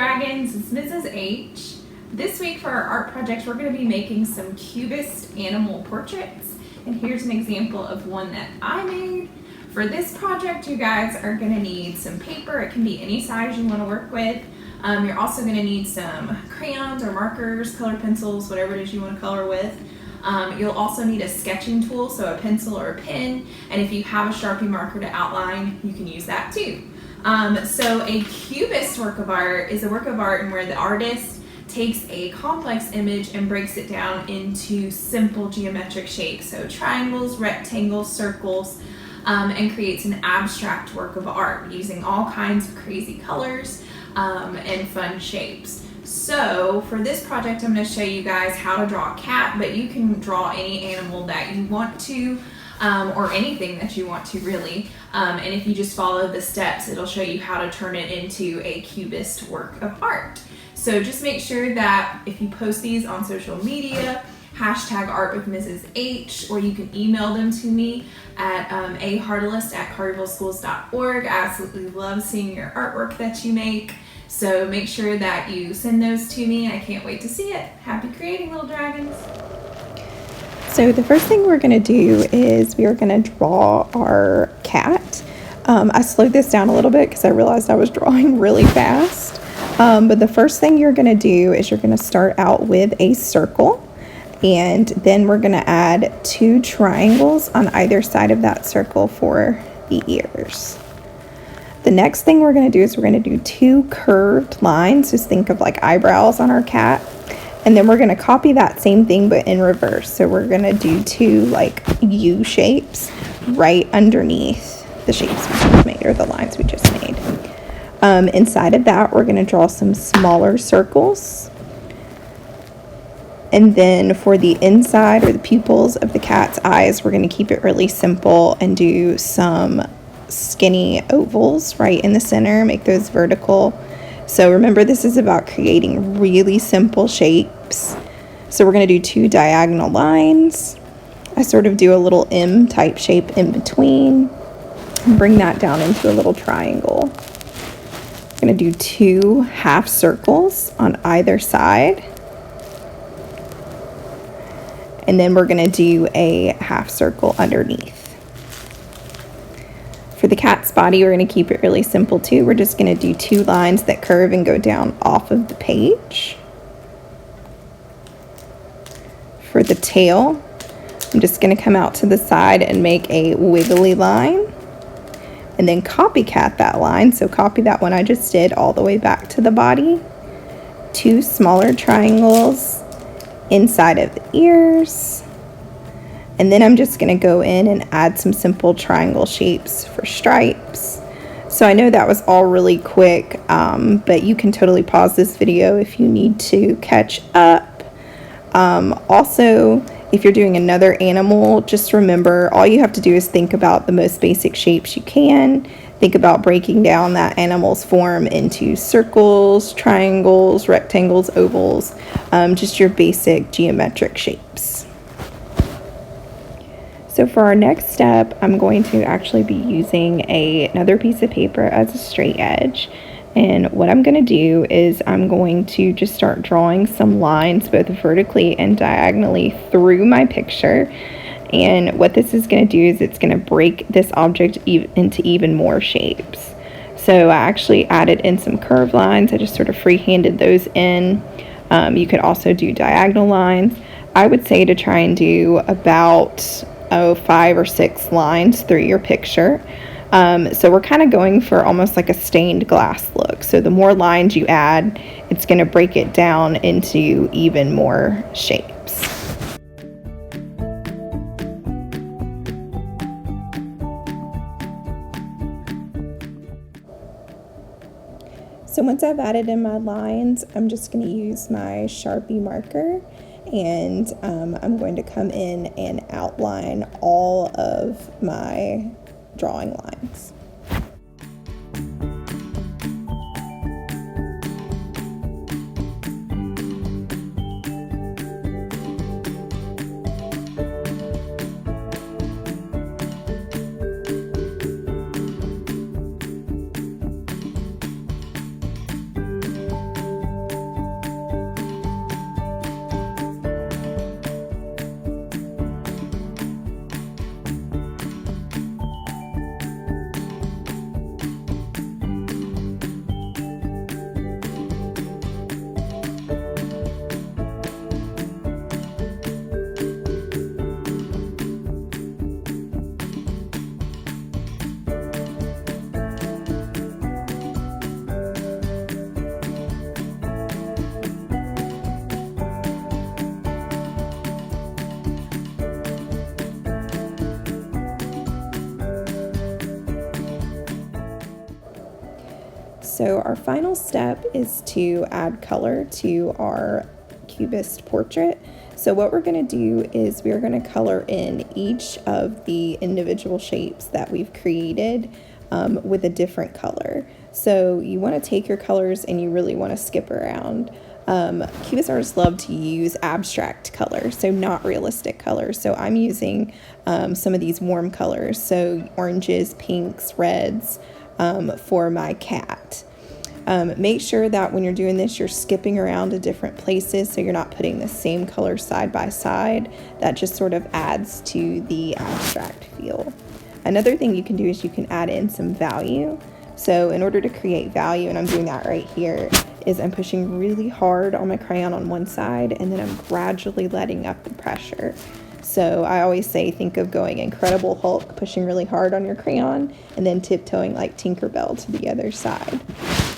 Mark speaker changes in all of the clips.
Speaker 1: Dragons, it's Mrs. H. This week for our art project, we're going to be making some Cubist animal portraits. And here's an example of one that I made. For this project, you guys are going to need some paper. It can be any size you want to work with. You're also going to need some crayons or markers, color pencils, whatever it is you want to color with. You'll also need a sketching tool, so a pencil or a pen. And if you have a Sharpie marker to outline, you can use that too. So a Cubist work of art is a work of art in where the artist takes a complex image and breaks it down into simple geometric shapes, so triangles, rectangles, circles, and creates an abstract work of art using all kinds of crazy colors and fun shapes. So for this project, I'm going to show you guys how to draw a cat, but you can draw any animal that you want to, or anything that you want to really. And if you just follow the steps, it'll show you how to turn it into a Cubist work of art. So just make sure that if you post these on social media, hashtag art with Mrs. H, or you can email them to me at ahartalist@cartervilleschools.org. I absolutely love seeing your artwork that you make. So make sure that you send those to me. I can't wait to see it. Happy creating, little dragons.
Speaker 2: So the first thing we're going to do is we are going to draw our cat. I slowed this down a little bit because I realized I was drawing really fast. But the first thing you're going to do is you're going to start out with a circle. And then we're going to add 2 triangles on either side of that circle for the ears. The next thing we're going to do is we're going to do 2 curved lines. Just think of like eyebrows on our cat. And then we're going to copy that same thing but in reverse. So we're going to do 2 like U shapes right underneath the shapes we just made, or the lines we just made. Inside of that, we're going to draw some smaller circles. And then for the inside or the pupils of the cat's eyes, we're going to keep it really simple and do some skinny ovals right in the center, make those vertical. So remember, this is about creating really simple shapes. So we're going to do 2 diagonal lines. I sort of do a little M type shape in between and bring that down into a little triangle. I'm going to do 2 half circles on either side. And then we're going to do a half circle underneath. For the cat's body, we're going to keep it really simple too. We're just going to do 2 lines that curve and go down off of the page. For the tail, I'm just going to come out to the side and make a wiggly line. And then copycat that line. So copy that one I just did all the way back to the body. 2 smaller triangles inside of the ears. And then I'm just going to go in and add some simple triangle shapes for stripes. So I know that was all really quick, but you can totally pause this video if you need to catch up. Also, if you're doing another animal, just remember all you have to do is think about the most basic shapes you can. Think about breaking down that animal's form into circles, triangles, rectangles, ovals, just your basic geometric shapes. So for our next step, I'm going to actually be using another piece of paper as a straight edge. And what I'm going to do is I'm going to just start drawing some lines both vertically and diagonally through my picture. And what this is going to do is it's going to break this object into even more shapes. So I actually added in some curved lines. I just sort of free-handed those in. You could also do diagonal lines. I would say to try and do about 5 or 6 lines through your picture. So we're kind of going for almost like a stained glass look. So the more lines you add, it's going to break it down into even more shapes. So once I've added in my lines, I'm just going to use my Sharpie marker, and I'm going to come in and outline all of my drawing lines. so our final step is to add color to our Cubist portrait. So what we're going to do is we're going to color in each of the individual shapes that we've created with a different color. So you want to take your colors and you really want to skip around. Cubist artists love to use abstract colors, so not realistic colors. So I'm using some of these warm colors, so oranges, pinks, reds for my cat. Make sure that when you're doing this, you're skipping around to different places so you're not putting the same color side by side. That just sort of adds to the abstract feel. Another thing you can do is you can add in some value. So in order to create value, and I'm doing that right here, is I'm pushing really hard on my crayon on one side and then I'm gradually letting up the pressure. So I always say, think of going Incredible Hulk, pushing really hard on your crayon and then tiptoeing like Tinkerbell to the other side.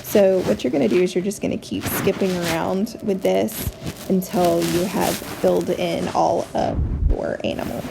Speaker 2: So what you're going to do is you're just going to keep skipping around with this until you have filled in all of your animal.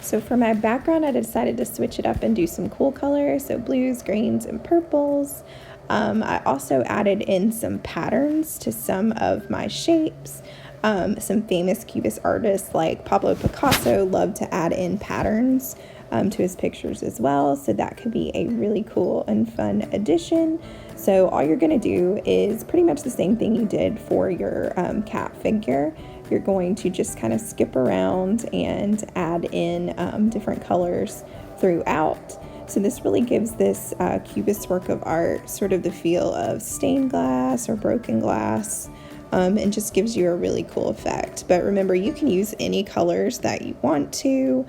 Speaker 2: So for my background, I decided to switch it up and do some cool colors, so blues, greens, and purples. I also added in some patterns to some of my shapes. Some famous Cubist artists like Pablo Picasso love to add in patterns to his pictures as well, so that could be a really cool and fun addition. So all you're going to do is pretty much the same thing you did for your cat figure. You're going to just kind of skip around and add in different colors throughout. So this really gives this Cubist work of art sort of the feel of stained glass or broken glass, and just gives you a really cool effect. But remember, you can use any colors that you want to.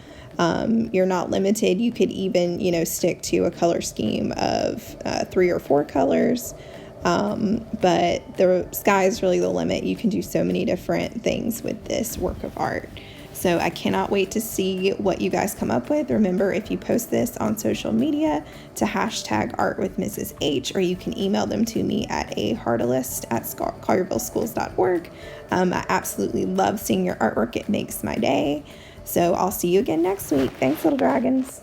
Speaker 2: You're not limited. You could even, stick to a color scheme of 3 or 4 colors. But the sky is really the limit. You can do so many different things with this work of art. So I cannot wait to see what you guys come up with. Remember, if you post this on social media, to hashtag #ArtWithMrsH, or you can email them to me at ahartalist@colliervilleschools.org. I absolutely love seeing your artwork. It makes my day. So I'll see you again next week. Thanks, little dragons.